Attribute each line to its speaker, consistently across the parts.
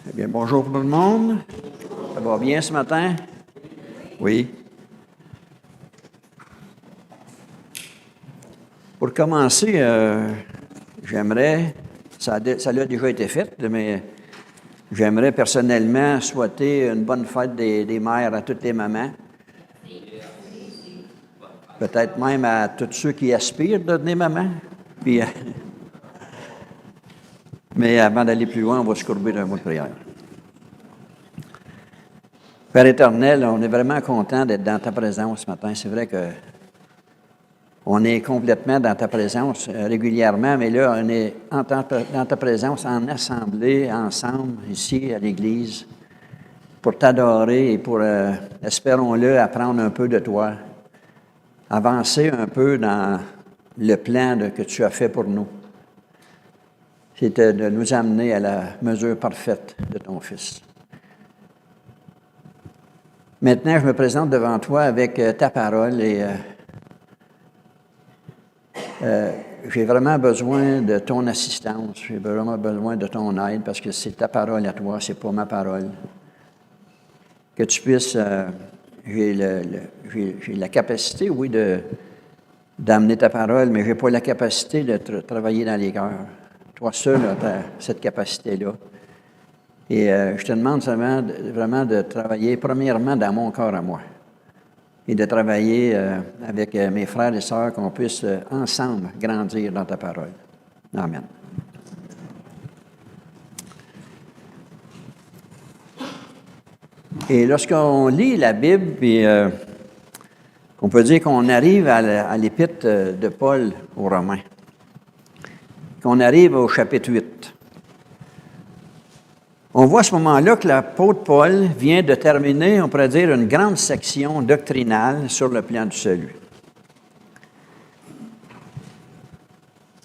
Speaker 1: Eh bien, bonjour tout le monde. Ça va bien ce matin? Oui. Pour commencer, j'aimerais, ça a déjà été fait, mais j'aimerais personnellement souhaiter une bonne fête des mères à toutes les mamans. Peut-être même à tous ceux qui aspirent de devenir maman. Puis, mais avant d'aller plus loin, on va se courber d'un mot de prière. Père éternel, on est vraiment content d'être dans ta présence ce matin. C'est vrai que on est complètement dans ta présence régulièrement, mais là, on est dans ta présence en assemblée, ensemble, ici, à l'Église, pour t'adorer et pour, espérons-le, apprendre un peu de toi, avancer un peu dans le plan que tu as fait pour nous. C'était de nous amener à la mesure parfaite de ton Fils. Maintenant, je me présente devant toi avec ta parole et j'ai vraiment besoin de ton assistance, j'ai vraiment besoin de ton aide parce que c'est ta parole à toi, c'est pas ma parole. Que tu puisses, j'ai la capacité, oui, d'amener ta parole, mais j'ai pas la capacité de travailler dans les cœurs. Toi seul as cette capacité-là. Et je te demande seulement vraiment de travailler premièrement dans mon corps à moi et de travailler avec mes frères et sœurs qu'on puisse ensemble grandir dans ta parole. Amen. Et lorsqu'on lit la Bible, puis on peut dire qu'on arrive à l'épître de Paul aux Romains, qu'on arrive au chapitre 8. On voit à ce moment-là que l'apôtre Paul vient de terminer, on pourrait dire, une grande section doctrinale sur le plan du salut.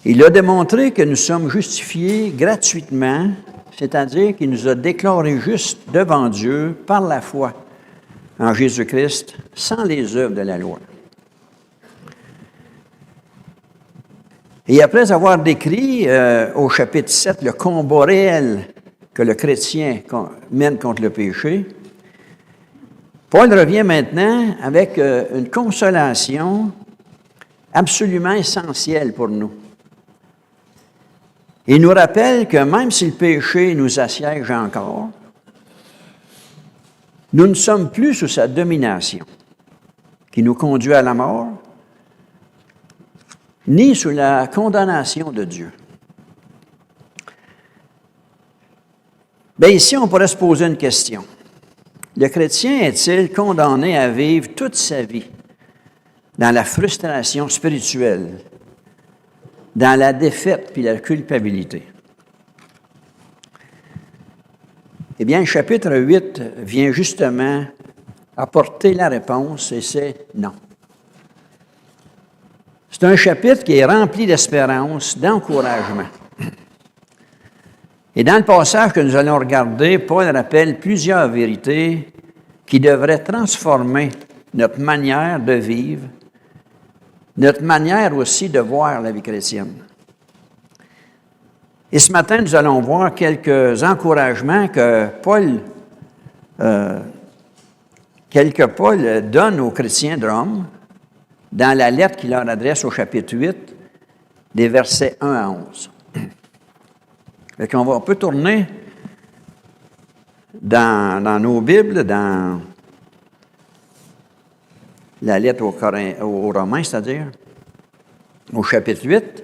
Speaker 1: Il a démontré que nous sommes justifiés gratuitement, c'est-à-dire qu'il nous a déclarés justes devant Dieu par la foi en Jésus-Christ, sans les œuvres de la loi. Et après avoir décrit au chapitre 7 le combat réel que le chrétien mène contre le péché, Paul revient maintenant avec une consolation absolument essentielle pour nous. Il nous rappelle que même si le péché nous assiège encore, nous ne sommes plus sous sa domination, qui nous conduit à la mort, ni sous la condamnation de Dieu. Bien, ici, on pourrait se poser une question. Le chrétien est-il condamné à vivre toute sa vie dans la frustration spirituelle, dans la défaite puis la culpabilité? Eh bien, le chapitre 8 vient justement apporter la réponse et c'est non. C'est un chapitre qui est rempli d'espérance, d'encouragement. Et dans le passage que nous allons regarder, Paul rappelle plusieurs vérités qui devraient transformer notre manière de vivre, notre manière aussi de voir la vie chrétienne. Et ce matin, nous allons voir quelques encouragements que Paul donne aux chrétiens de Rome dans la lettre qu'il leur adresse au chapitre 8, des versets 1 à 11. On peut tourner dans nos Bibles, dans la lettre aux Romains, c'est-à-dire au chapitre 8.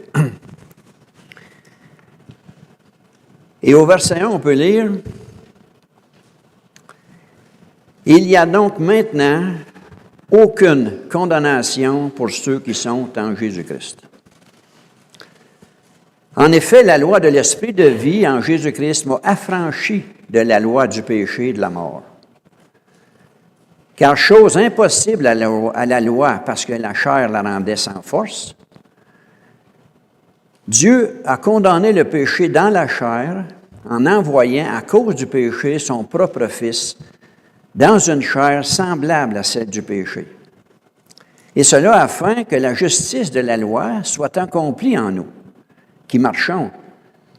Speaker 1: Et au verset 1, on peut lire « Il n'y a donc maintenant aucune condamnation pour ceux qui sont en Jésus-Christ. En effet, la loi de l'Esprit de vie en Jésus-Christ m'a affranchi de la loi du péché et de la mort. Car chose impossible à la loi, parce que la chair la rendait sans force, Dieu a condamné le péché dans la chair en envoyant, à cause du péché, son propre Fils dans une chair semblable à celle du péché. Et cela afin que la justice de la loi soit accomplie en nous, qui marchons,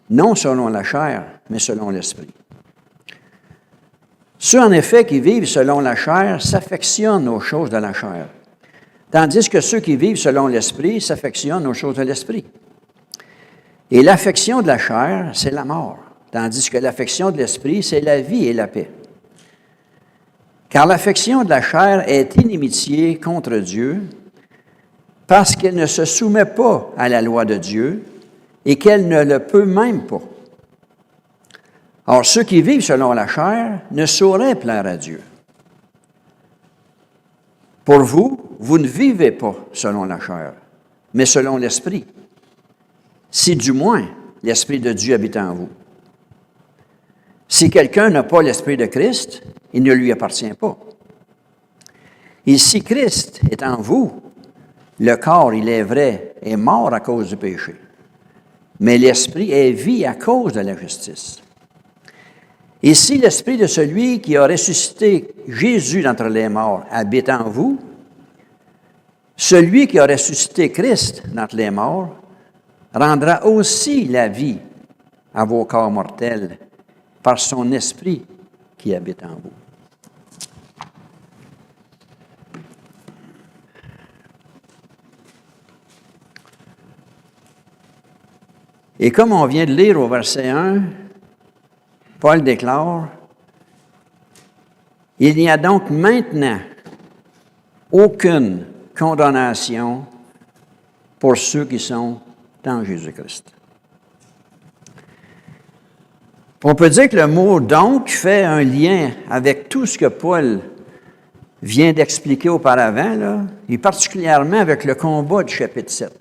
Speaker 1: non selon la chair, mais selon l'Esprit. Ceux, en effet, qui vivent selon la chair s'affectionnent aux choses de la chair, tandis que ceux qui vivent selon l'Esprit s'affectionnent aux choses de l'Esprit. Et l'affection de la chair, c'est la mort, tandis que l'affection de l'Esprit, c'est la vie et la paix. Car l'affection de la chair est inimitié contre Dieu, parce qu'elle ne se soumet pas à la loi de Dieu et qu'elle ne le peut même pas. Or, ceux qui vivent selon la chair ne sauraient plaire à Dieu. Pour vous, vous ne vivez pas selon la chair, mais selon l'Esprit, si du moins l'Esprit de Dieu habite en vous. Si quelqu'un n'a pas l'Esprit de Christ, il ne lui appartient pas. Et si Christ est en vous, le corps, il est vrai, est mort à cause du péché, mais l'Esprit est vie à cause de la justice. Et si l'Esprit de celui qui a ressuscité Jésus d'entre les morts habite en vous, celui qui a ressuscité Christ d'entre les morts rendra aussi la vie à vos corps mortels par son Esprit qui habite en vous. Et comme on vient de lire au verset 1, Paul déclare, « Il n'y a donc maintenant aucune condamnation pour ceux qui sont en Jésus-Christ. » On peut dire que le mot « donc » fait un lien avec tout ce que Paul vient d'expliquer auparavant, là, et particulièrement avec le combat du chapitre 7.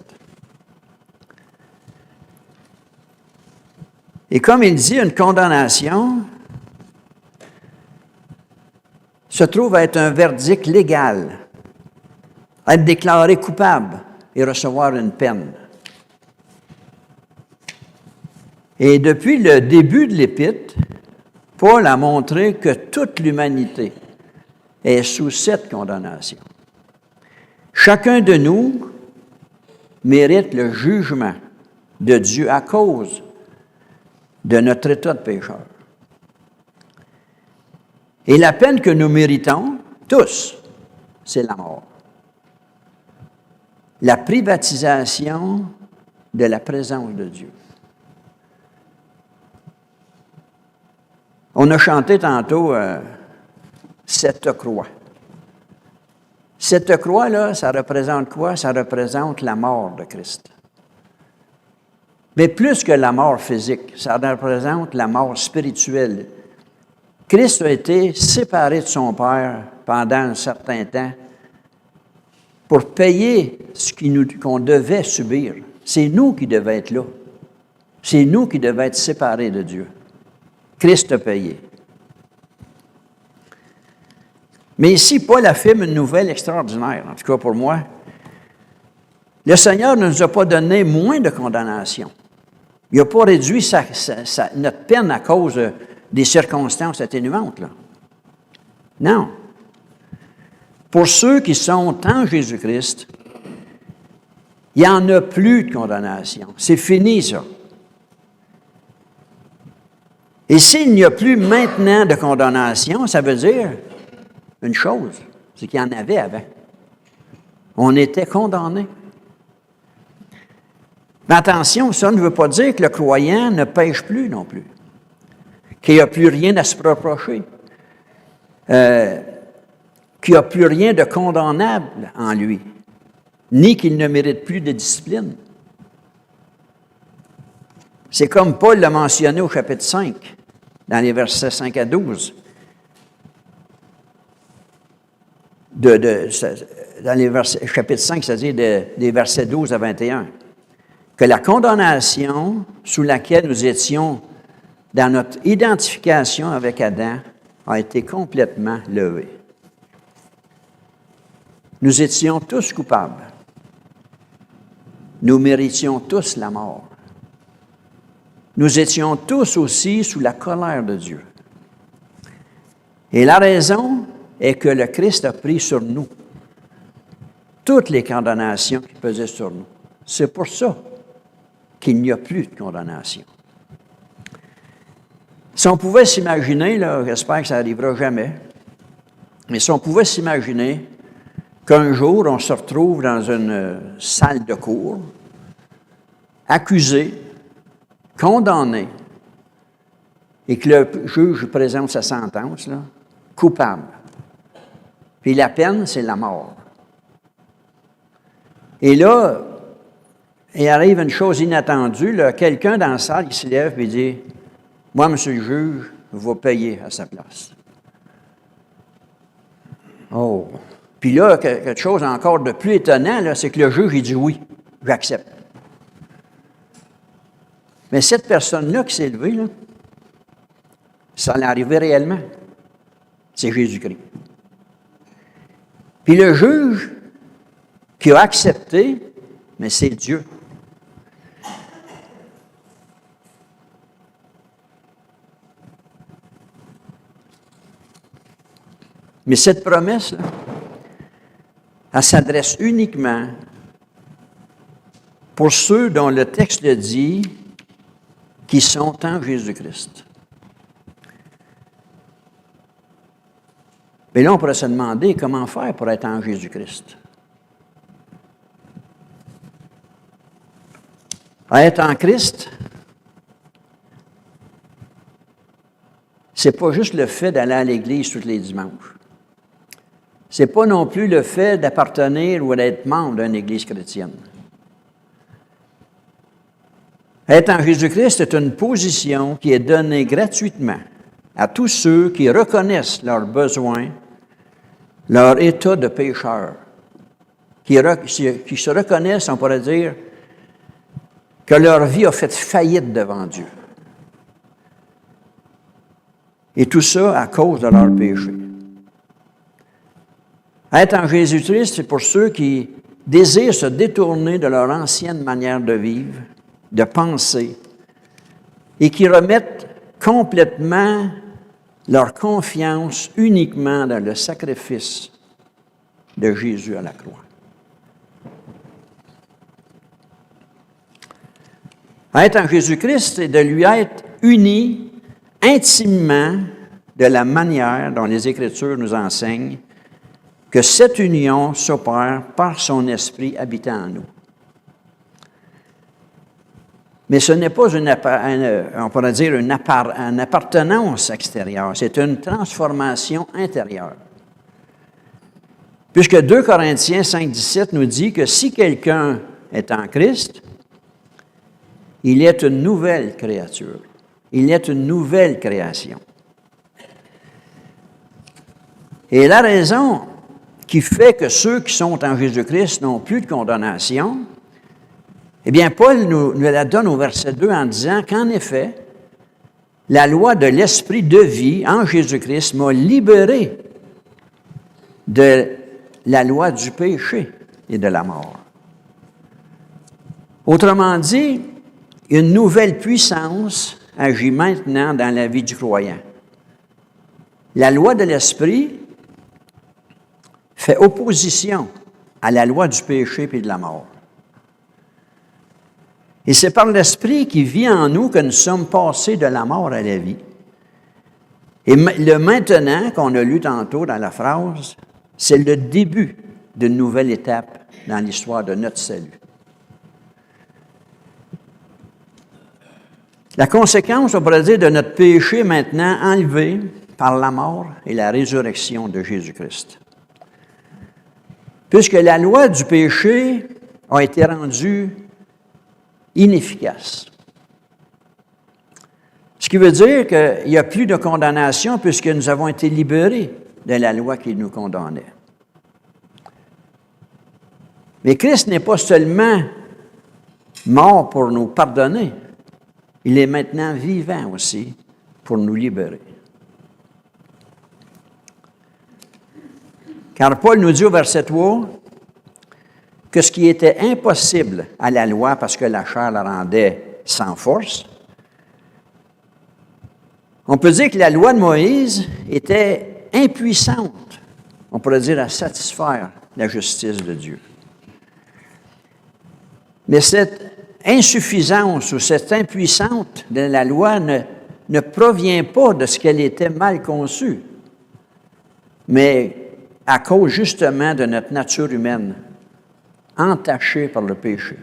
Speaker 1: Et comme il dit, une condamnation se trouve à être un verdict légal, à être déclaré coupable et recevoir une peine. Et depuis le début de l'Épître, Paul a montré que toute l'humanité est sous cette condamnation. Chacun de nous mérite le jugement de Dieu à cause de notre état de pécheur. Et la peine que nous méritons, tous, c'est la mort. La privatisation de la présence de Dieu. On a chanté tantôt cette croix. Cette croix-là, ça représente quoi? Ça représente la mort de Christ. Mais plus que la mort physique, ça représente la mort spirituelle. Christ a été séparé de son Père pendant un certain temps pour payer ce qu'on devait subir. C'est nous qui devions être là. C'est nous qui devions être séparés de Dieu. Christ a payé. Mais ici, Paul affirme une nouvelle extraordinaire, en tout cas pour moi. Le Seigneur ne nous a pas donné moins de condamnation. Il n'a pas réduit notre peine à cause des circonstances atténuantes, là. Non. Pour ceux qui sont en Jésus-Christ, il n'y en a plus de condamnation. C'est fini, ça. Et s'il n'y a plus maintenant de condamnation, ça veut dire une chose, c'est qu'il y en avait avant. On était condamnés. Mais attention, ça ne veut pas dire que le croyant ne pêche plus non plus, qu'il n'y a plus rien à se reprocher, qu'il n'y a plus rien de condamnable en lui, ni qu'il ne mérite plus de discipline. C'est comme Paul l'a mentionné au chapitre 5, dans les versets 5 à 12. Dans les versets, chapitre 5, c'est-à-dire des versets 12 à 21. Que la condamnation sous laquelle nous étions dans notre identification avec Adam a été complètement levée. Nous étions tous coupables. Nous méritions tous la mort. Nous étions tous aussi sous la colère de Dieu. Et la raison est que le Christ a pris sur nous toutes les condamnations qui pesaient sur nous. C'est pour ça qu'il n'y a plus de condamnation. Si on pouvait s'imaginer, là, j'espère que ça n'arrivera jamais, mais si on pouvait s'imaginer qu'un jour, on se retrouve dans une salle de cour, accusé, condamné, et que le juge présente sa sentence, là, coupable. Puis la peine, c'est la mort. Et là, il arrive une chose inattendue, là, quelqu'un dans la salle qui se lève et dit « Moi, monsieur le juge, je vais payer à sa place. » Oh! Puis là, quelque chose encore de plus étonnant, là, c'est que le juge, il dit « Oui, j'accepte. » Mais cette personne-là qui s'est levée, là, ça allait arriver réellement. C'est Jésus-Christ. Puis le juge qui a accepté, mais c'est Dieu. Mais cette promesse-là, elle s'adresse uniquement pour ceux dont le texte le dit, qui sont en Jésus-Christ. Mais là, on pourrait se demander comment faire pour être en Jésus-Christ. Être en Christ, c'est pas juste le fait d'aller à l'Église tous les dimanches. C'est pas non plus le fait d'appartenir ou d'être membre d'une Église chrétienne. Être en Jésus-Christ est une position qui est donnée gratuitement à tous ceux qui reconnaissent leurs besoins, leur état de pécheur, qui se reconnaissent, on pourrait dire, que leur vie a fait faillite devant Dieu. Et tout ça à cause de leur péché. Être en Jésus-Christ, c'est pour ceux qui désirent se détourner de leur ancienne manière de vivre, de penser, et qui remettent complètement leur confiance uniquement dans le sacrifice de Jésus à la croix. Être en Jésus-Christ, c'est de lui être uni intimement de la manière dont les Écritures nous enseignent que cette union s'opère par son Esprit habitant en nous. Mais ce n'est pas on pourrait dire une appartenance extérieure, c'est une transformation intérieure. Puisque 2 Corinthiens 5,17 nous dit que si quelqu'un est en Christ, il est une nouvelle créature. Il est une nouvelle création. Et la raison qui fait que ceux qui sont en Jésus-Christ n'ont plus de condamnation, eh bien, Paul nous la donne au verset 2 en disant qu'en effet, la loi de l'Esprit de vie en Jésus-Christ m'a libéré de la loi du péché et de la mort. Autrement dit, une nouvelle puissance agit maintenant dans la vie du croyant. La loi de l'Esprit fait opposition à la loi du péché et de la mort. Et c'est par l'Esprit qui vit en nous que nous sommes passés de la mort à la vie. Et le maintenant, qu'on a lu tantôt dans la phrase, c'est le début d'une nouvelle étape dans l'histoire de notre salut. La conséquence, on pourrait dire, de notre péché maintenant enlevé par la mort et la résurrection de Jésus-Christ. Puisque la loi du péché a été rendue inefficace. Ce qui veut dire qu'il n'y a plus de condamnation puisque nous avons été libérés de la loi qui nous condamnait. Mais Christ n'est pas seulement mort pour nous pardonner, il est maintenant vivant aussi pour nous libérer. Car Paul nous dit au verset 3 que ce qui était impossible à la loi parce que la chair la rendait sans force, on peut dire que la loi de Moïse était impuissante, on pourrait dire, à satisfaire la justice de Dieu. Mais cette insuffisance ou cette impuissance de la loi ne provient pas de ce qu'elle était mal conçue, mais à cause justement de notre nature humaine, entachée par le péché.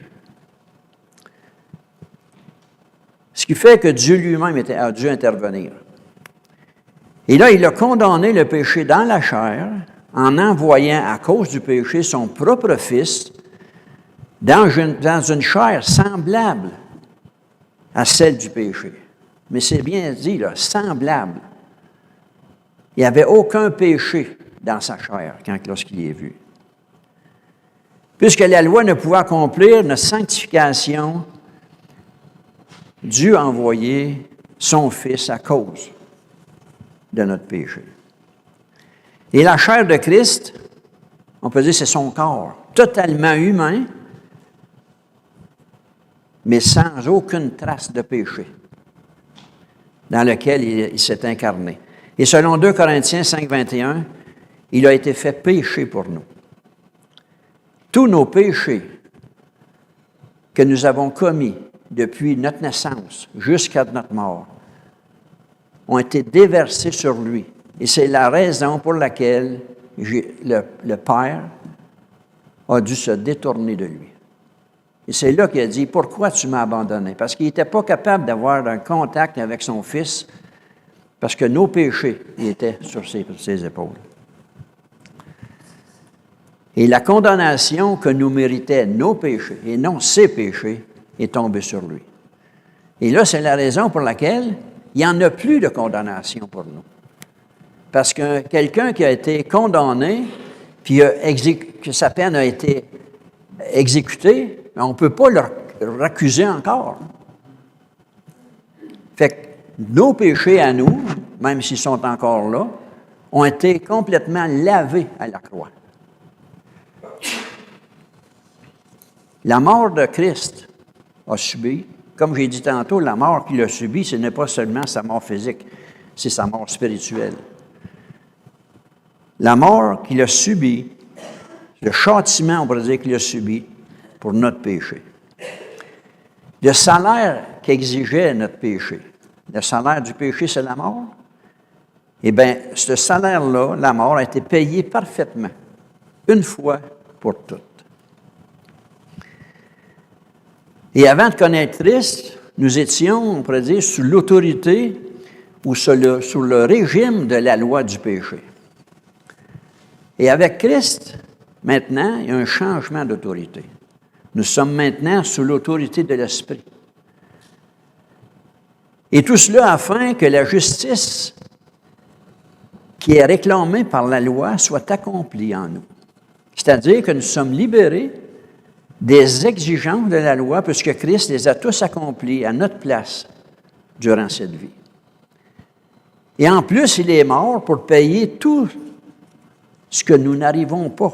Speaker 1: Ce qui fait que Dieu lui-même a dû intervenir. Et là, il a condamné le péché dans la chair en envoyant, à cause du péché, son propre Fils dans une chair semblable à celle du péché. Mais c'est bien dit, là, semblable. Il n'y avait aucun péché dans sa chair lorsqu'il est vu. Puisque la loi ne pouvait accomplir notre sanctification, Dieu a envoyé son Fils à cause de notre péché. Et la chair de Christ, on peut dire c'est son corps, totalement humain, mais sans aucune trace de péché, dans lequel il s'est incarné. Et selon 2 Corinthiens 5, 21, il a été fait péché pour nous. Tous nos péchés que nous avons commis depuis notre naissance jusqu'à notre mort ont été déversés sur lui. Et c'est la raison pour laquelle le Père a dû se détourner de lui. Et c'est là qu'il a dit, « Pourquoi tu m'as abandonné? » Parce qu'il n'était pas capable d'avoir un contact avec son Fils, parce que nos péchés étaient sur ses épaules. Et la condamnation que nous méritaient nos péchés, et non ses péchés, est tombée sur lui. Et là, c'est la raison pour laquelle il n'y en a plus de condamnation pour nous. Parce que quelqu'un qui a été condamné, puis que sa peine a été exécutée, on ne peut pas le accuser encore. Fait que nos péchés à nous, même s'ils sont encore là, ont été complètement lavés à la croix. La mort de Christ a subi, comme j'ai dit tantôt, la mort qu'il a subie, ce n'est pas seulement sa mort physique, c'est sa mort spirituelle. La mort qu'il a subie, le châtiment, on pourrait dire qu'il a subi pour notre péché. Le salaire qu'exigeait notre péché, le salaire du péché, c'est la mort. Eh bien, ce salaire-là, la mort, a été payé parfaitement, une fois pour toutes. Et avant de connaître Christ, nous étions, on pourrait dire, sous l'autorité ou sous le régime de la loi du péché. Et avec Christ, maintenant, il y a un changement d'autorité. Nous sommes maintenant sous l'autorité de l'Esprit. Et tout cela afin que la justice qui est réclamée par la loi soit accomplie en nous. C'est-à-dire que nous sommes libérés des exigences de la loi, puisque Christ les a tous accomplis à notre place durant cette vie. Et en plus, il est mort pour payer tout ce que nous n'arrivons pas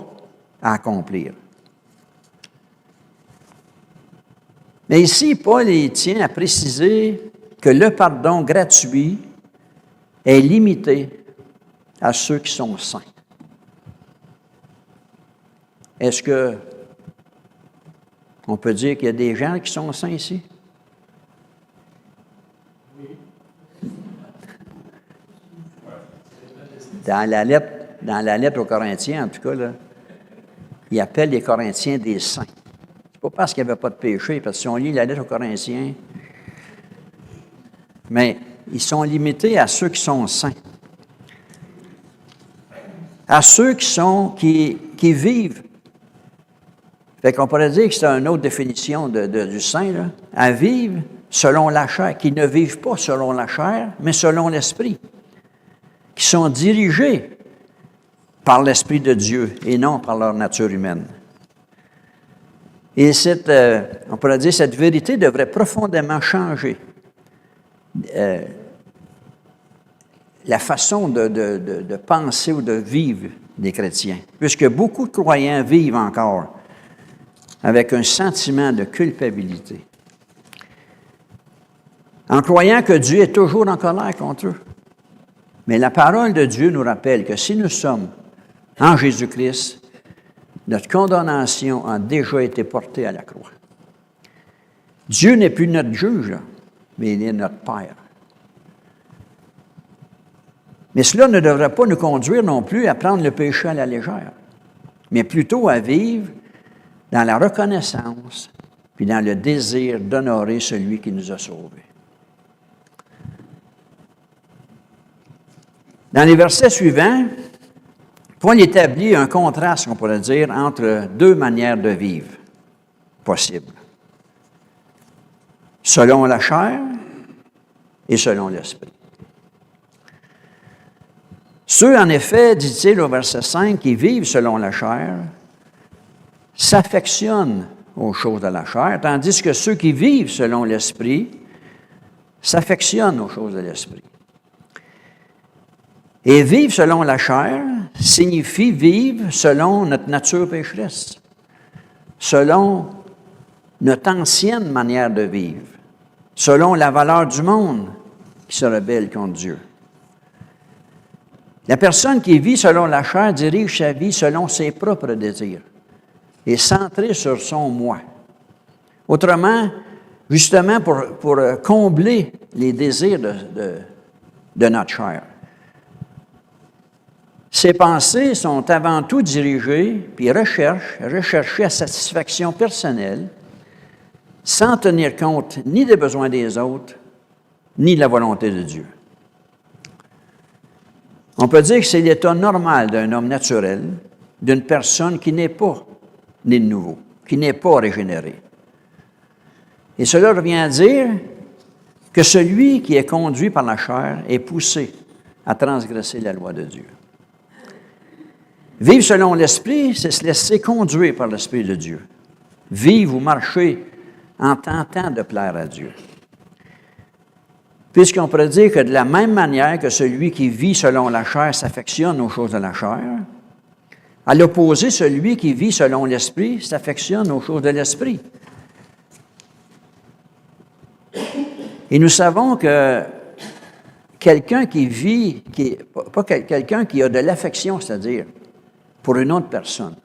Speaker 1: à accomplir. Mais ici, Paul tient à préciser que le pardon gratuit est limité à ceux qui sont saints. Est-ce que on peut dire qu'il y a des gens qui sont saints ici? Dans la lettre aux Corinthiens, en tout cas, là, il appelle les Corinthiens des saints. C'est pas parce qu'il n'y avait pas de péché, parce que si on lit la lettre aux Corinthiens, mais ils sont limités à ceux qui sont saints. À ceux qui vivent. Fait qu'on pourrait dire que c'est une autre définition du saint, là, à vivre selon la chair, qui ne vivent pas selon la chair, mais selon l'Esprit, qui sont dirigés par l'Esprit de Dieu et non par leur nature humaine. Et on pourrait dire, cette vérité devrait profondément changer la façon de penser ou de vivre des chrétiens, puisque beaucoup de croyants vivent encore avec un sentiment de culpabilité, en croyant que Dieu est toujours en colère contre eux. Mais la parole de Dieu nous rappelle que si nous sommes en Jésus-Christ, notre condamnation a déjà été portée à la croix. Dieu n'est plus notre juge, là, mais il est notre Père. Mais cela ne devrait pas nous conduire non plus à prendre le péché à la légère, mais plutôt à vivre dans la reconnaissance puis dans le désir d'honorer celui qui nous a sauvés. Dans les versets suivants, Paul établit un contraste, on pourrait dire, entre deux manières de vivre possibles. Selon la chair et selon l'esprit. Ceux, en effet, dit-il au verset 5, qui vivent selon la chair, s'affectionnent aux choses de la chair, tandis que ceux qui vivent selon l'esprit s'affectionnent aux choses de l'esprit. Et vivre selon la chair signifie vivre selon notre nature pécheresse, selon notre ancienne manière de vivre, selon la valeur du monde qui se rebelle contre Dieu. La personne qui vit selon la chair dirige sa vie selon ses propres désirs et centrée sur son moi. Autrement, justement pour combler les désirs de notre chair. Ses pensées sont avant tout dirigées, puis rechercher la satisfaction personnelle, sans tenir compte ni des besoins des autres, ni de la volonté de Dieu. On peut dire que c'est l'état normal d'un homme naturel, d'une personne qui n'est pas née de nouveau, qui n'est pas régénérée. Et cela revient à dire que celui qui est conduit par la chair est poussé à transgresser la loi de Dieu. Vivre selon l'Esprit, c'est se laisser conduire par l'Esprit de Dieu. Vivre ou marcher en tentant de plaire à Dieu. Puisqu'on pourrait dire que de la même manière que celui qui vit selon la chair s'affectionne aux choses de la chair, à l'opposé, celui qui vit selon l'Esprit s'affectionne aux choses de l'Esprit. Et nous savons que quelqu'un qui vit, pas quelqu'un qui a de l'affection, c'est-à-dire pour une autre personne,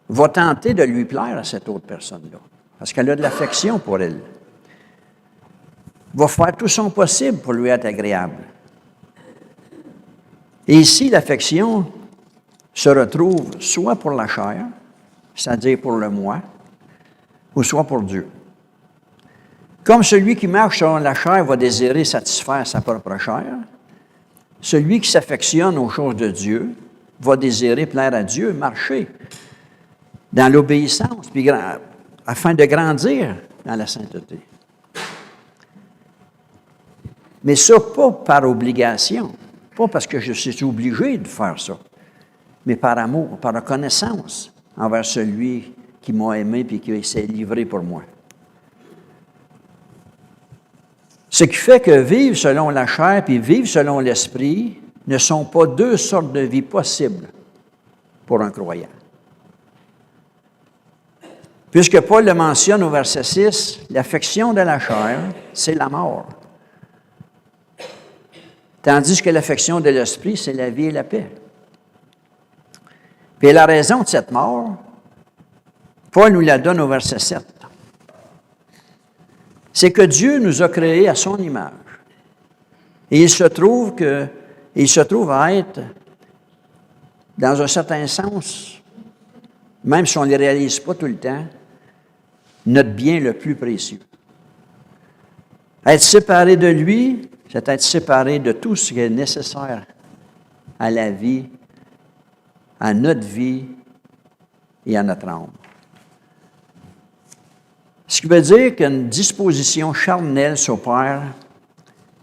Speaker 1: va tenter de lui plaire à cette autre personne-là, parce qu'elle a de l'affection pour elle. Va faire tout son possible pour lui être agréable. Et ici, l'affection se retrouve soit pour la chair, c'est-à-dire pour le moi, ou soit pour Dieu. Comme celui qui marche selon la chair va désirer satisfaire sa propre chair, celui qui s'affectionne aux choses de Dieu va désirer plaire à Dieu, marcher dans l'obéissance, puis afin de grandir dans la sainteté. Mais ça, pas par obligation, pas parce que je suis obligé de faire ça, mais par amour, par reconnaissance envers celui qui m'a aimé et qui s'est livré pour moi. Ce qui fait que vivre selon la chair et vivre selon l'esprit ne sont pas deux sortes de vie possibles pour un croyant. Puisque Paul le mentionne au verset 6, l'affection de la chair, c'est la mort. Tandis que l'affection de l'esprit, c'est la vie et la paix. Puis la raison de cette mort, Paul nous la donne au verset 7. C'est que Dieu nous a créés à son image. Et il se trouve à être, dans un certain sens, même si on ne les réalise pas tout le temps, notre bien le plus précieux. Être séparé de lui, c'est être séparé de tout ce qui est nécessaire à la vie, à notre vie et à notre âme. Ce qui veut dire qu'une disposition charnelle s'opère,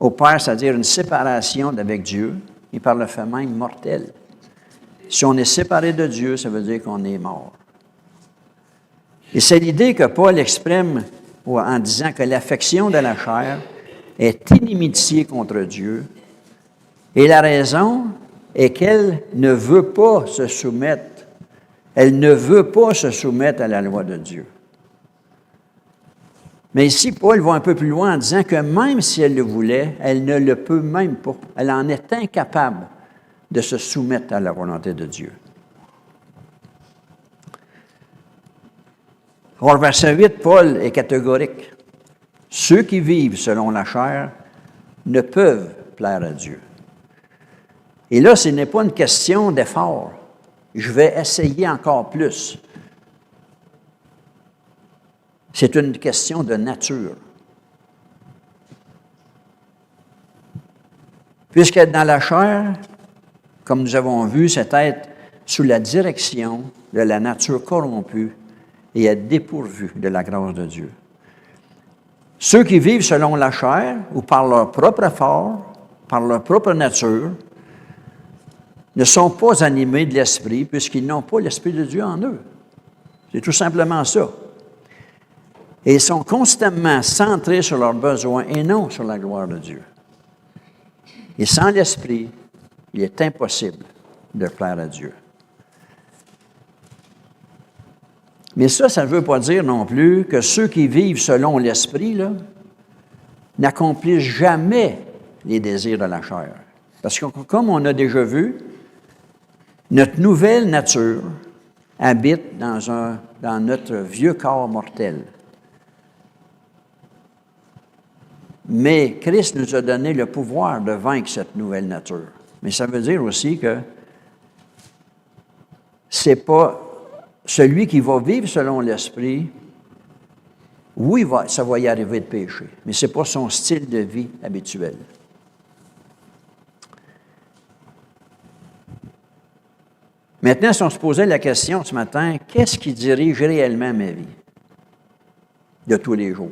Speaker 1: c'est-à-dire une séparation d'avec Dieu, et par le fait même mortelle. Si on est séparé de Dieu, ça veut dire qu'on est mort. Et c'est l'idée que Paul exprime en disant que l'affection de la chair est inimitié contre Dieu, et la raison est qu'elle ne veut pas se soumettre, à la loi de Dieu. Mais ici, Paul va un peu plus loin en disant que même si elle le voulait, elle ne le peut même pas. Elle en est incapable de se soumettre à la volonté de Dieu. Au verset 8, Paul est catégorique. Ceux qui vivent selon la chair ne peuvent plaire à Dieu. Et là, ce n'est pas une question d'effort. Je vais essayer encore plus. C'est une question de nature. Puisque dans la chair, comme nous avons vu, c'est être sous la direction de la nature corrompue et être dépourvu de la grâce de Dieu. Ceux qui vivent selon la chair ou par leur propre effort, par leur propre nature, ne sont pas animés de l'Esprit puisqu'ils n'ont pas l'Esprit de Dieu en eux. C'est tout simplement ça. Et ils sont constamment centrés sur leurs besoins et non sur la gloire de Dieu. Et sans l'Esprit, il est impossible de plaire à Dieu. Mais ça ne veut pas dire non plus que ceux qui vivent selon l'Esprit, là, n'accomplissent jamais les désirs de la chair. Parce que, comme on a déjà vu, notre nouvelle nature habite dans notre vieux corps mortel. Mais Christ nous a donné le pouvoir de vaincre cette nouvelle nature. Mais ça veut dire aussi que c'est pas celui qui va vivre selon l'Esprit, oui, ça va y arriver de pécher, mais ce n'est pas son style de vie habituel. Maintenant, si on se posait la question ce matin, qu'est-ce qui dirige réellement ma vie de tous les jours?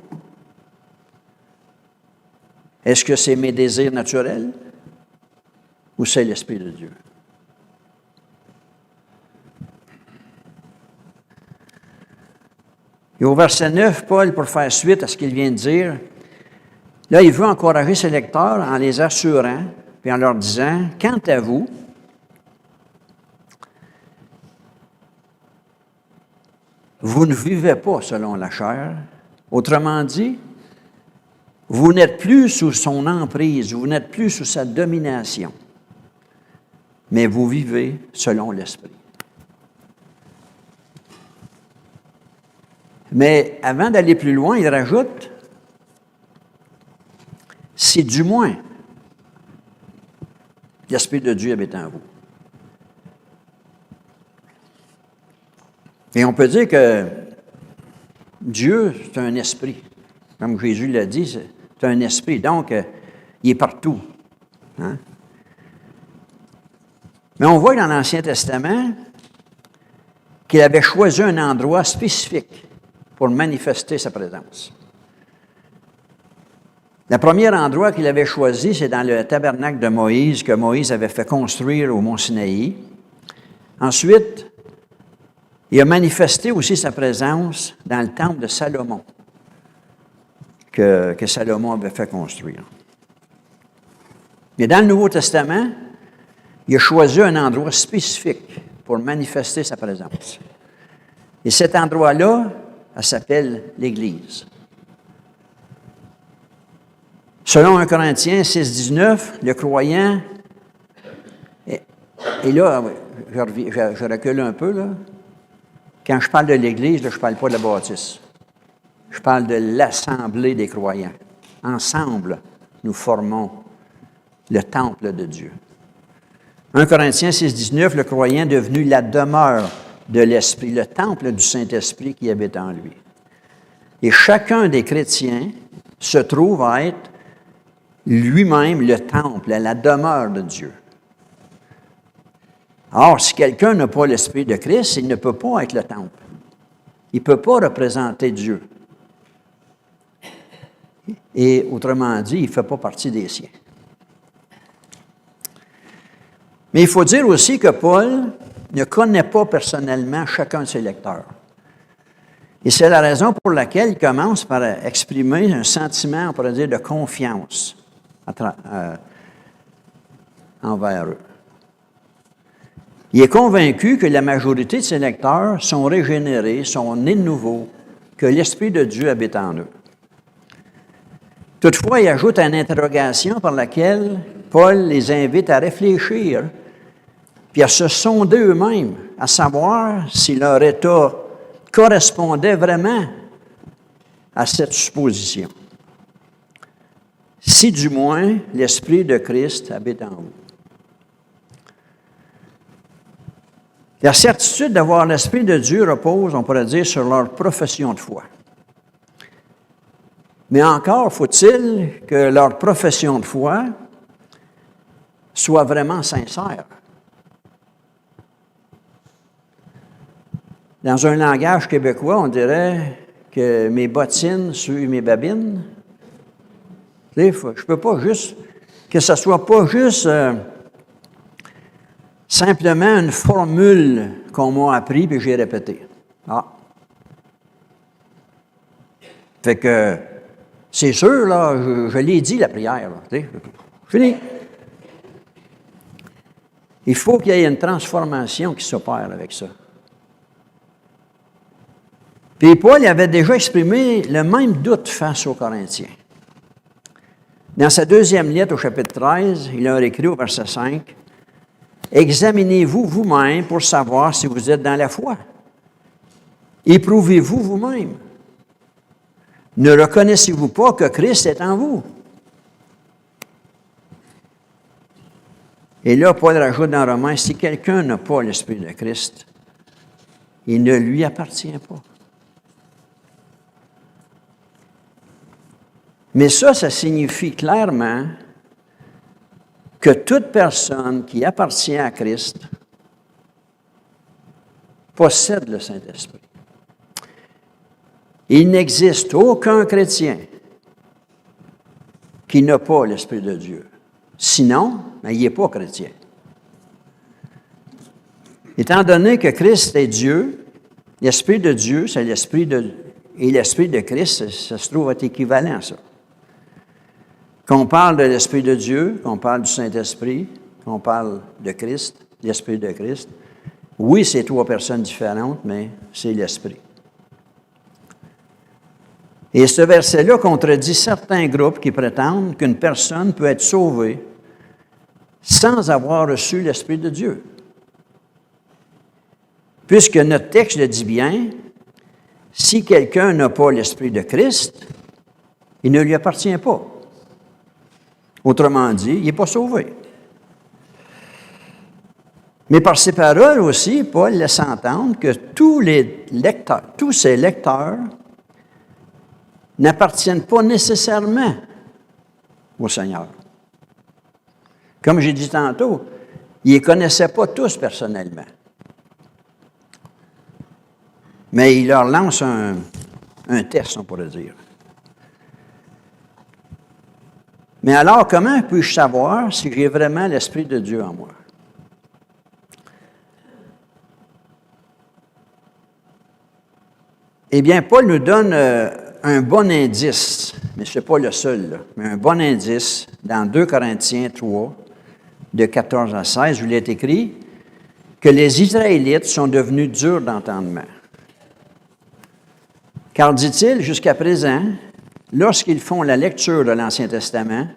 Speaker 1: Est-ce que c'est mes désirs naturels ou c'est l'Esprit de Dieu? Et au verset 9, Paul, pour faire suite à ce qu'il vient de dire, là, il veut encourager ses lecteurs en les assurant, puis en leur disant, « Quant à vous, vous ne vivez pas selon la chair. Autrement dit, vous n'êtes plus sous son emprise, vous n'êtes plus sous sa domination, mais vous vivez selon l'Esprit. » Mais avant d'aller plus loin, il rajoute, « Si du moins l'Esprit de Dieu habite en vous. » Et on peut dire que Dieu, c'est un esprit. Comme Jésus l'a dit, c'est un esprit. Donc, il est partout. Hein? Mais on voit dans l'Ancien Testament qu'il avait choisi un endroit spécifique pour manifester sa présence. Le premier endroit qu'il avait choisi, c'est dans le tabernacle de Moïse, que Moïse avait fait construire au mont Sinaï. Ensuite, il a manifesté aussi sa présence dans le temple de Salomon, que Salomon avait fait construire. Mais dans le Nouveau Testament, il a choisi un endroit spécifique pour manifester sa présence. Et cet endroit-là, elle s'appelle l'Église. Selon 1 Corinthiens 6, 19, le croyant, et là, je recule un peu, là. Quand je parle de l'Église, là, je ne parle pas de la bâtisse. Je parle de l'assemblée des croyants. Ensemble, nous formons le temple de Dieu. 1 Corinthiens 6, 19, le croyant est devenu la demeure de l'Esprit, le temple du Saint-Esprit qui habite en lui. Et chacun des chrétiens se trouve à être lui-même le temple, la demeure de Dieu. Or, si quelqu'un n'a pas l'Esprit de Christ, il ne peut pas être le temple. Il ne peut pas représenter Dieu. Et autrement dit, il ne fait pas partie des siens. Mais il faut dire aussi que Paul ne connaît pas personnellement chacun de ses lecteurs. Et c'est la raison pour laquelle il commence par exprimer un sentiment, on pourrait dire, de confiance envers eux. Il est convaincu que la majorité de ses lecteurs sont régénérés, sont nés de nouveau, que l'Esprit de Dieu habite en eux. Toutefois, il ajoute une interrogation par laquelle Paul les invite à réfléchir puis à se sonder eux-mêmes, à savoir si leur état correspondait vraiment à cette supposition. si du moins l'Esprit de Christ habite en vous. La certitude d'avoir l'Esprit de Dieu repose, on pourrait dire, sur leur profession de foi. Mais encore faut-il que leur profession de foi soit vraiment sincère. Dans un langage québécois, on dirait que mes bottines suivent mes babines. Je ne peux pas juste, que ce ne soit pas juste simplement une formule qu'on m'a appris et que j'ai répétée. Ah. Fait que, c'est sûr, là, je l'ai dit, la prière. Là, fini. Il faut qu'il y ait une transformation qui s'opère avec ça. Puis Paul avait déjà exprimé le même doute face aux Corinthiens. Dans sa deuxième lettre au chapitre 13, il a écrit au verset 5, « Examinez-vous vous-même pour savoir si vous êtes dans la foi. Éprouvez-vous vous-même. Ne reconnaissez-vous pas que Christ est en vous? » Et là, Paul rajoute dans Romains, « Si quelqu'un n'a pas l'Esprit de Christ, il ne lui appartient pas. » Mais ça signifie clairement que toute personne qui appartient à Christ possède le Saint-Esprit. Il n'existe aucun chrétien qui n'a pas l'Esprit de Dieu. Sinon, il n'est pas chrétien. Étant donné que Christ est Dieu, l'Esprit de Dieu, c'est l'Esprit de... Et l'Esprit de Christ, ça se trouve être équivalent à ça. Qu'on parle de l'Esprit de Dieu, qu'on parle du Saint-Esprit, qu'on parle de Christ, l'Esprit de Christ, oui, c'est trois personnes différentes, mais c'est l'Esprit. Et ce verset-là contredit certains groupes qui prétendent qu'une personne peut être sauvée sans avoir reçu l'Esprit de Dieu. Puisque notre texte le dit bien, si quelqu'un n'a pas l'Esprit de Christ, il ne lui appartient pas. Autrement dit, il n'est pas sauvé. Mais par ces paroles aussi, Paul laisse entendre que tous ces lecteurs n'appartiennent pas nécessairement au Seigneur. Comme j'ai dit tantôt, ils ne les connaissaient pas tous personnellement. Mais il leur lance un test, on pourrait dire. Mais alors, comment puis-je savoir si j'ai vraiment l'Esprit de Dieu en moi? Eh bien, Paul nous donne un bon indice, mais ce n'est pas le seul, là, mais un bon indice dans 2 Corinthiens 3, de 14 à 16, où il est écrit que les Israélites sont devenus durs d'entendement. Car, dit-il, jusqu'à présent, lorsqu'ils font la lecture de l'Ancien Testament,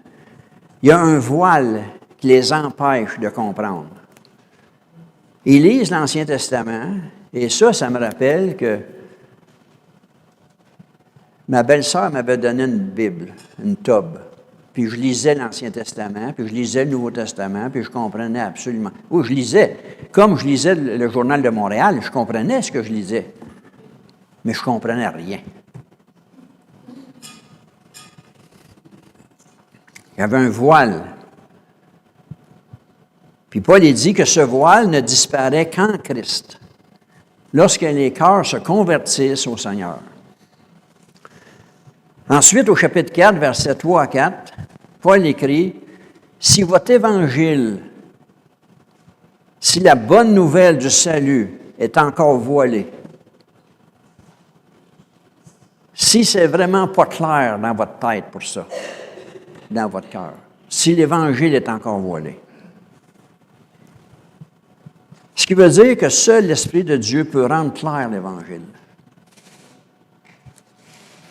Speaker 1: il y a un voile qui les empêche de comprendre. Ils lisent l'Ancien Testament, et ça me rappelle que ma belle-sœur m'avait donné une Bible, une tobe. Puis je lisais l'Ancien Testament, puis je lisais le Nouveau Testament, puis je comprenais absolument. Oui, je lisais. Comme je lisais le Journal de Montréal, je comprenais ce que je lisais. Mais je ne comprenais rien. Il y avait un voile. Puis Paul dit que ce voile ne disparaît qu'en Christ, lorsque les cœurs se convertissent au Seigneur. Ensuite, au chapitre 4, versets 3 à 4, Paul écrit, « Si votre évangile, si la bonne nouvelle du salut est encore voilée, si c'est vraiment pas clair dans votre tête pour ça, dans votre cœur, si l'Évangile est encore voilé. Ce qui veut dire que seul l'Esprit de Dieu peut rendre clair l'Évangile.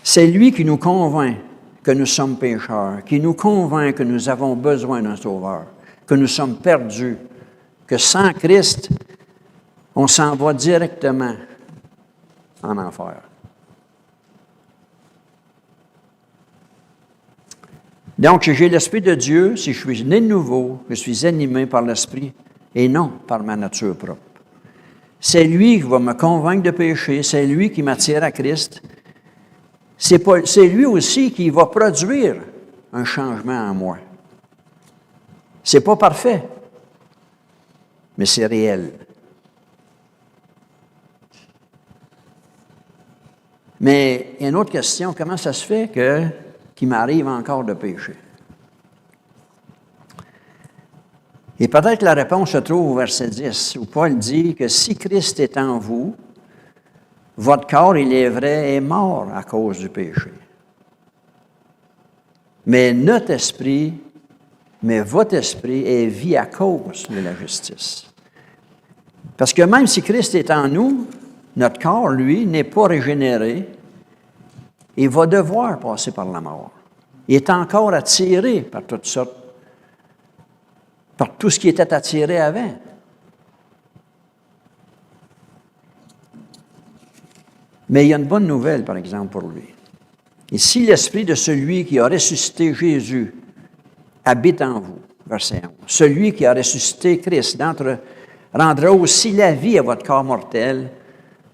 Speaker 1: C'est lui qui nous convainc que nous sommes pécheurs, qui nous convainc que nous avons besoin d'un Sauveur, que nous sommes perdus, que sans Christ, on s'en va directement en enfer. Donc, si j'ai l'Esprit de Dieu, si je suis né de nouveau, je suis animé par l'Esprit et non par ma nature propre. C'est lui qui va me convaincre de péché, c'est lui qui m'attire à Christ. C'est lui aussi qui va produire un changement en moi. C'est pas parfait, mais c'est réel. Mais il y a une autre question, comment ça se fait qu'il m'arrive encore de pécher? Et peut-être que la réponse se trouve au verset 10, où Paul dit que si Christ est en vous, votre corps, il est vrai, est mort à cause du péché. Mais votre esprit est vie à cause de la justice. Parce que même si Christ est en nous, notre corps, lui, n'est pas régénéré. Il va devoir passer par la mort. Il est encore attiré par toutes sortes, par tout ce qui était attiré avant. Mais il y a une bonne nouvelle, par exemple, pour lui. Et si l'esprit de celui qui a ressuscité Jésus habite en vous, verset 11, celui qui a ressuscité Christ rendra aussi la vie à votre corps mortel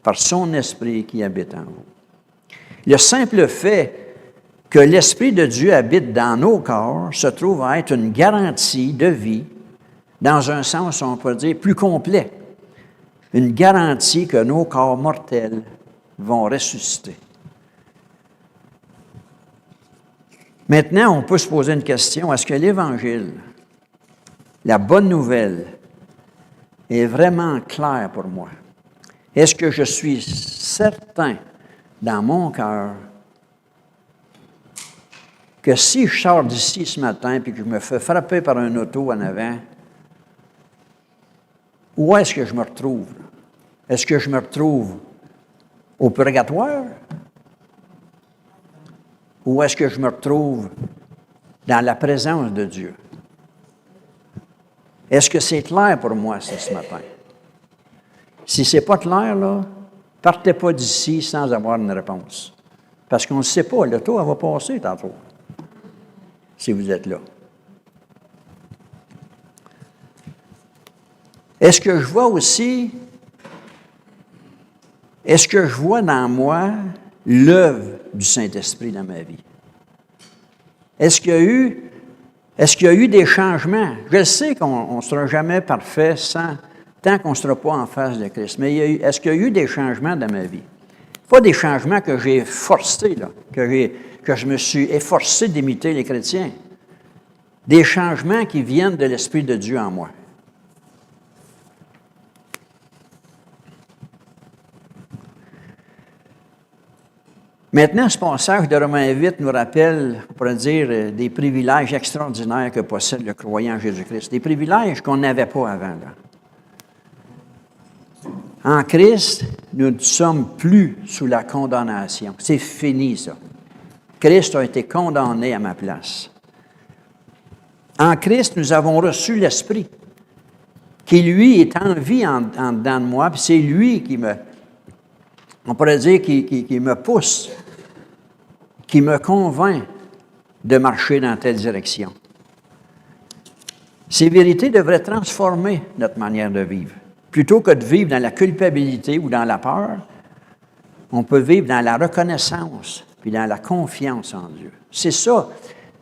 Speaker 1: par son esprit qui habite en vous. Le simple fait que l'Esprit de Dieu habite dans nos corps se trouve à être une garantie de vie, dans un sens, on peut dire, plus complet. Une garantie que nos corps mortels vont ressusciter. Maintenant, on peut se poser une question. Est-ce que l'Évangile, la bonne nouvelle, est vraiment claire pour moi? Est-ce que je suis certain dans mon cœur que si je sors d'ici ce matin et que je me fais frapper par un auto en avant, où est-ce que je me retrouve? Est-ce que je me retrouve au purgatoire? Ou est-ce que je me retrouve dans la présence de Dieu? Est-ce que c'est clair pour moi ce matin? Si ce n'est pas clair, là, partez pas d'ici sans avoir une réponse. Parce qu'on ne sait pas, l'auto, elle va passer tantôt, si vous êtes là. Est-ce que je vois dans moi l'œuvre du Saint-Esprit dans ma vie? Est-ce qu'il y a eu des changements? Je sais qu'on ne sera jamais parfait tant qu'on ne sera pas en face de Christ. Mais est-ce qu'il y a eu des changements dans ma vie? Pas des changements que j'ai forcés, là, que je me suis efforcé d'imiter les chrétiens. Des changements qui viennent de l'Esprit de Dieu en moi. Maintenant, ce passage de Romains 8 nous rappelle, on pourrait dire, des privilèges extraordinaires que possède le croyant en Jésus-Christ. Des privilèges qu'on n'avait pas avant. Là. En Christ, nous ne sommes plus sous la condamnation. C'est fini, ça. Christ a été condamné à ma place. En Christ, nous avons reçu l'Esprit, qui, lui, est en vie en dedans de moi, puis c'est lui qui on pourrait dire, qui me pousse, qui me convainc de marcher dans telle direction. Ces vérités devraient transformer notre manière de vivre. Plutôt que de vivre dans la culpabilité ou dans la peur, on peut vivre dans la reconnaissance puis dans la confiance en Dieu. C'est ça.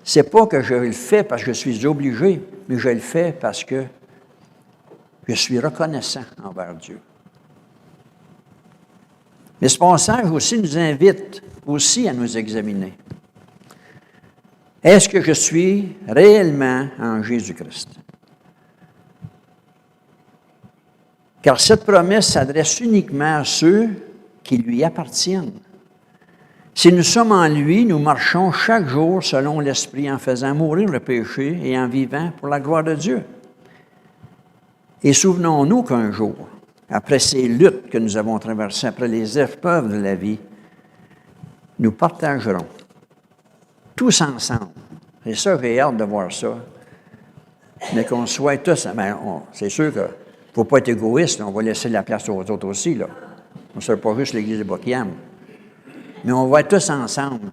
Speaker 1: C'est pas que je le fais parce que je suis obligé, mais je le fais parce que je suis reconnaissant envers Dieu. Mais ce passage aussi nous invite aussi à nous examiner. Est-ce que je suis réellement en Jésus-Christ? Car cette promesse s'adresse uniquement à ceux qui lui appartiennent. Si nous sommes en lui, nous marchons chaque jour selon l'Esprit en faisant mourir le péché et en vivant pour la gloire de Dieu. Et souvenons-nous qu'un jour, après ces luttes que nous avons traversées, après les épreuves de la vie, nous partagerons tous ensemble. C'est ça, j'ai hâte de voir ça. Mais qu'on soit tous, c'est sûr qu'il ne faut pas être égoïste, on va laisser la place aux autres aussi. Là. On ne sera pas juste l'Église de Buckingham. Mais on va être tous ensemble.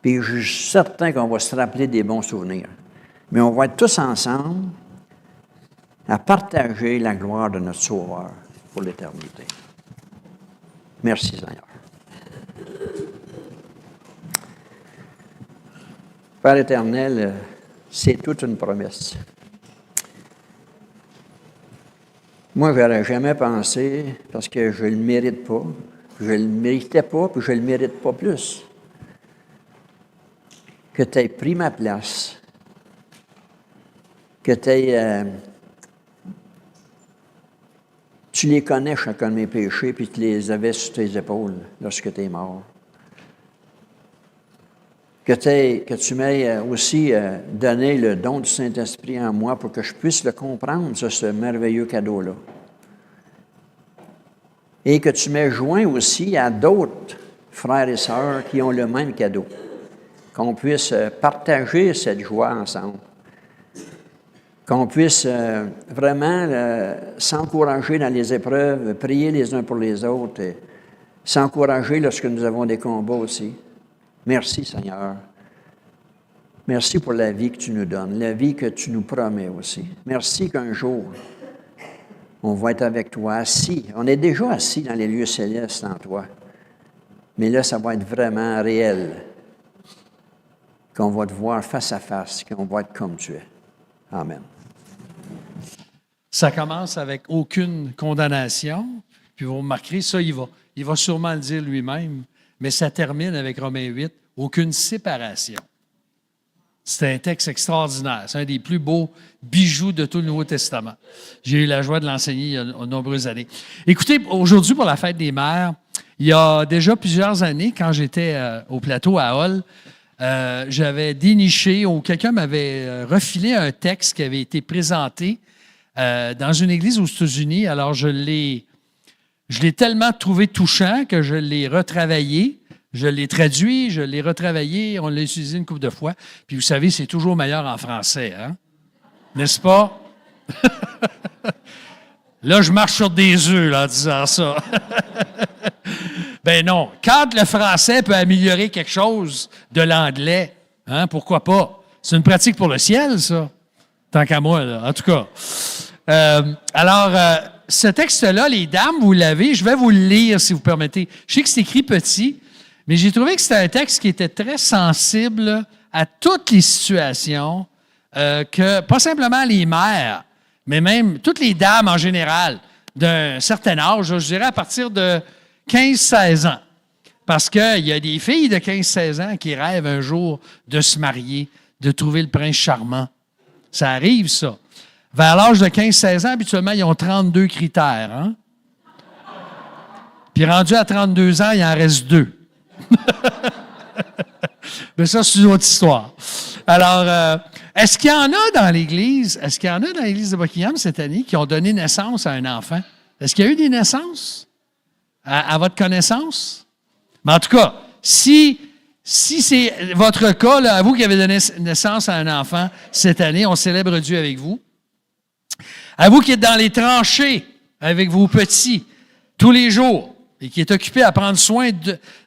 Speaker 1: Puis je suis certain qu'on va se rappeler des bons souvenirs. Mais on va être tous ensemble à partager la gloire de notre Sauveur pour l'éternité. Merci, Seigneur. Père éternel, c'est toute une promesse. Moi, je n'aurais jamais pensé, parce que je ne le mérite pas, je ne le méritais pas, puis je ne le mérite pas plus, que tu aies pris ma place, que tu les connais, chacun de mes péchés, puis tu les avais sur tes épaules lorsque tu es mort. Que tu m'aies aussi donné le don du Saint-Esprit en moi pour que je puisse le comprendre, ce merveilleux cadeau-là. Et que tu m'aies joint aussi à d'autres frères et sœurs qui ont le même cadeau. Qu'on puisse partager cette joie ensemble. Qu'on puisse vraiment s'encourager dans les épreuves, prier les uns pour les autres, et s'encourager lorsque nous avons des combats aussi. Merci, Seigneur. Merci pour la vie que tu nous donnes, la vie que tu nous promets aussi. Merci qu'un jour, on va être avec toi, assis. On est déjà assis dans les lieux célestes en toi. Mais là, ça va être vraiment réel. Qu'on va te voir face à face, qu'on va être comme tu es. Amen.
Speaker 2: Ça commence avec aucune condamnation. Puis vous remarquerez, ça, il va sûrement le dire lui-même. Mais ça termine avec Romains 8, aucune séparation. C'est un texte extraordinaire. C'est un des plus beaux bijoux de tout le Nouveau Testament. J'ai eu la joie de l'enseigner il y a de nombreuses années. Écoutez, aujourd'hui, pour la fête des mères, il y a déjà plusieurs années, quand j'étais au plateau à Hall, j'avais déniché, ou quelqu'un m'avait refilé un texte qui avait été présenté dans une église aux États-Unis. Alors, je l'ai tellement trouvé touchant que je l'ai retravaillé. Je l'ai traduit, je l'ai retravaillé, on l'a utilisé une couple de fois. Puis vous savez, c'est toujours meilleur en français, hein? N'est-ce pas? Là, je marche sur des œufs là, en disant ça. Ben non. Quand le français peut améliorer quelque chose de l'anglais, hein, pourquoi pas? C'est une pratique pour le ciel, ça. Tant qu'à moi, là. En tout cas. Ce texte-là, les dames, vous l'avez. Je vais vous le lire, si vous permettez. Je sais que c'est écrit petit, mais j'ai trouvé que c'était un texte qui était très sensible à toutes les situations, que pas simplement les mères, mais même toutes les dames en général, d'un certain âge, je dirais à partir de 15-16 ans. Parce qu'il y a des filles de 15-16 ans qui rêvent un jour de se marier, de trouver le prince charmant. Ça arrive, ça. Vers l'âge de 15-16 ans, habituellement, ils ont 32 critères. Hein? Puis rendu à 32 ans, il en reste 2. Mais ça, c'est une autre histoire. Alors, est-ce qu'il y en a dans l'Église, de Buckingham cette année qui ont donné naissance à un enfant? Est-ce qu'il y a eu des naissances à votre connaissance? Mais en tout cas, si c'est votre cas, là, à vous qui avez donné naissance à un enfant cette année, on célèbre Dieu avec vous. À vous qui êtes dans les tranchées avec vos petits tous les jours et qui êtes occupés à prendre soin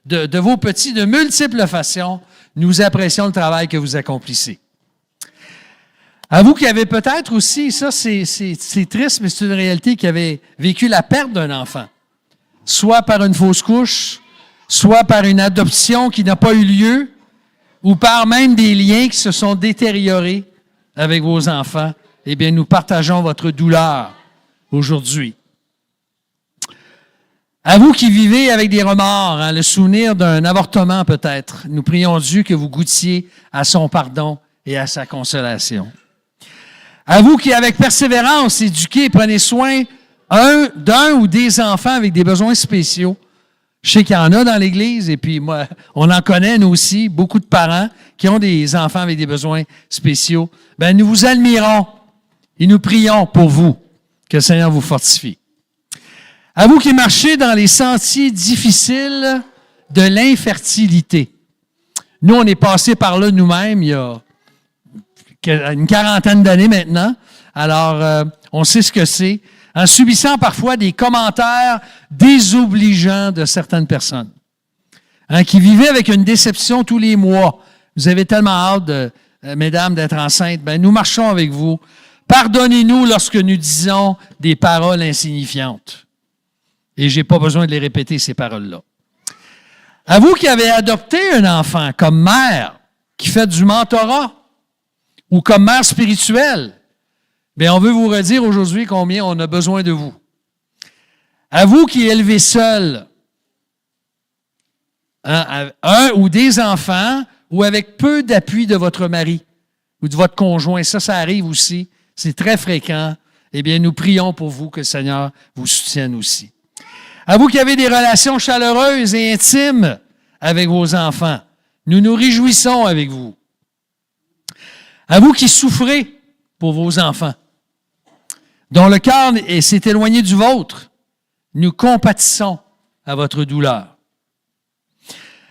Speaker 2: de vos petits de multiples façons, nous apprécions le travail que vous accomplissez. À vous qui avez peut-être aussi, ça c'est triste, mais c'est une réalité, qui avez vécu la perte d'un enfant, soit par une fausse couche, soit par une adoption qui n'a pas eu lieu, ou par même des liens qui se sont détériorés avec vos enfants. Eh bien, nous partageons votre douleur aujourd'hui. À vous qui vivez avec des remords, hein, le souvenir d'un avortement peut-être, nous prions Dieu que vous goûtiez à son pardon et à sa consolation. À vous qui, avec persévérance, éduquez, prenez soin d'un ou des enfants avec des besoins spéciaux. Je sais qu'il y en a dans l'Église, et puis moi, on en connaît, nous aussi, beaucoup de parents qui ont des enfants avec des besoins spéciaux. Bien, nous vous admirons et nous prions pour vous, que le Seigneur vous fortifie. À vous qui marchez dans les sentiers difficiles de l'infertilité. Nous, on est passé par là nous-mêmes il y a une quarantaine d'années maintenant. Alors, on sait ce que c'est, en subissant parfois des commentaires désobligeants de certaines personnes. qui vivez avec une déception tous les mois. Vous avez tellement hâte, mesdames, d'être enceintes. Ben, nous marchons avec vous. Pardonnez-nous lorsque nous disons des paroles insignifiantes. Et je n'ai pas besoin de les répéter, ces paroles-là. À vous qui avez adopté un enfant comme mère, qui fait du mentorat, ou comme mère spirituelle, bien, on veut vous redire aujourd'hui combien on a besoin de vous. À vous qui élevez seul un ou des enfants, ou avec peu d'appui de votre mari ou de votre conjoint, ça arrive aussi, c'est très fréquent, eh bien, nous prions pour vous que le Seigneur vous soutienne aussi. À vous qui avez des relations chaleureuses et intimes avec vos enfants, nous nous réjouissons avec vous. À vous qui souffrez pour vos enfants, dont le cœur s'est éloigné du vôtre, nous compatissons à votre douleur.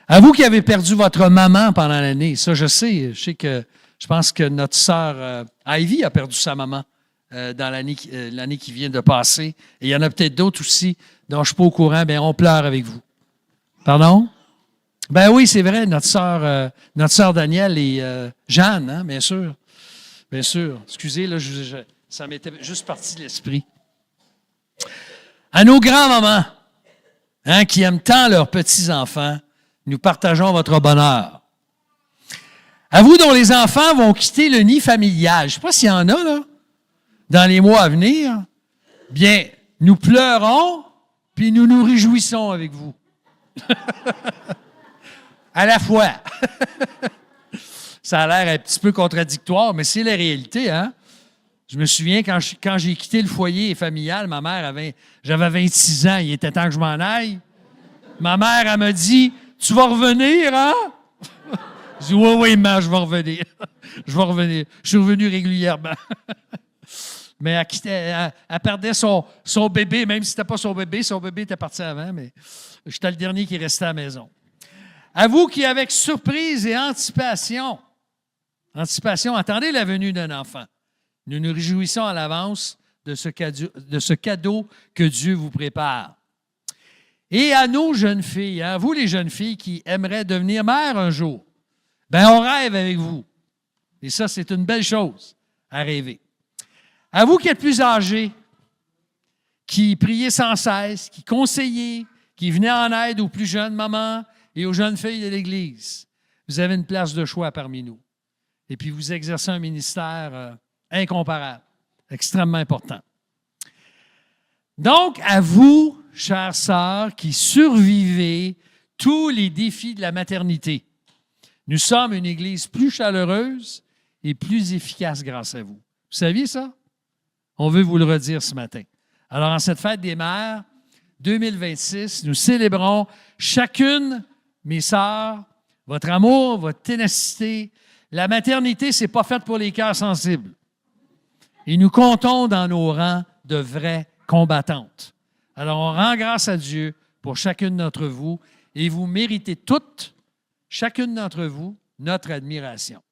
Speaker 2: À vous qui avez perdu votre maman pendant l'année, ça je pense que notre sœur Ivy a perdu sa maman dans l'année qui vient de passer. Et il y en a peut-être d'autres aussi dont je ne suis pas au courant, bien on pleure avec vous. Pardon? Ben oui, c'est vrai, notre sœur Danielle et Jeanne, hein, bien sûr. Bien sûr. Excusez, là, ça m'était juste parti de l'esprit. À nos grands-mamans, qui aiment tant leurs petits-enfants, nous partageons votre bonheur. À vous dont les enfants vont quitter le nid familial, je ne sais pas s'il y en a, là, dans les mois à venir, bien, nous pleurons, puis nous nous réjouissons avec vous. À la fois. Ça a l'air un petit peu contradictoire, mais c'est la réalité, hein? Je me souviens, quand j'ai quitté le foyer familial, ma mère j'avais 26 ans, il était temps que je m'en aille. Ma mère, elle m'a dit, « Tu vas revenir, hein? » Je dis, « Oui, maman, je vais revenir. Je vais revenir. » Je suis revenu régulièrement. Mais elle perdait son bébé, même si ce n'était pas son bébé était parti avant, mais j'étais le dernier qui restait à la maison. À vous qui, avec surprise et anticipation, attendez la venue d'un enfant. Nous nous réjouissons à l'avance de ce cadeau que Dieu vous prépare. Et à nos jeunes filles, à vous les jeunes filles qui aimeraient devenir mères un jour, bien on rêve avec vous. Et ça, c'est une belle chose à rêver. À vous qui êtes plus âgés, qui priez sans cesse, qui conseillez, qui venez en aide aux plus jeunes mamans et aux jeunes filles de l'Église, vous avez une place de choix parmi nous. Et puis vous exercez un ministère incomparable, extrêmement important. Donc, à vous, chères sœurs, qui survivez tous les défis de la maternité, nous sommes une Église plus chaleureuse et plus efficace grâce à vous. Vous saviez ça? On veut vous le redire ce matin. Alors, en cette fête des mères 2026, nous célébrons chacune, mes sœurs, votre amour, votre ténacité. La maternité, ce n'est pas fait pour les cœurs sensibles. Et nous comptons dans nos rangs de vraies combattantes. Alors, on rend grâce à Dieu pour chacune d'entre vous et vous méritez toutes, chacune d'entre vous, notre admiration.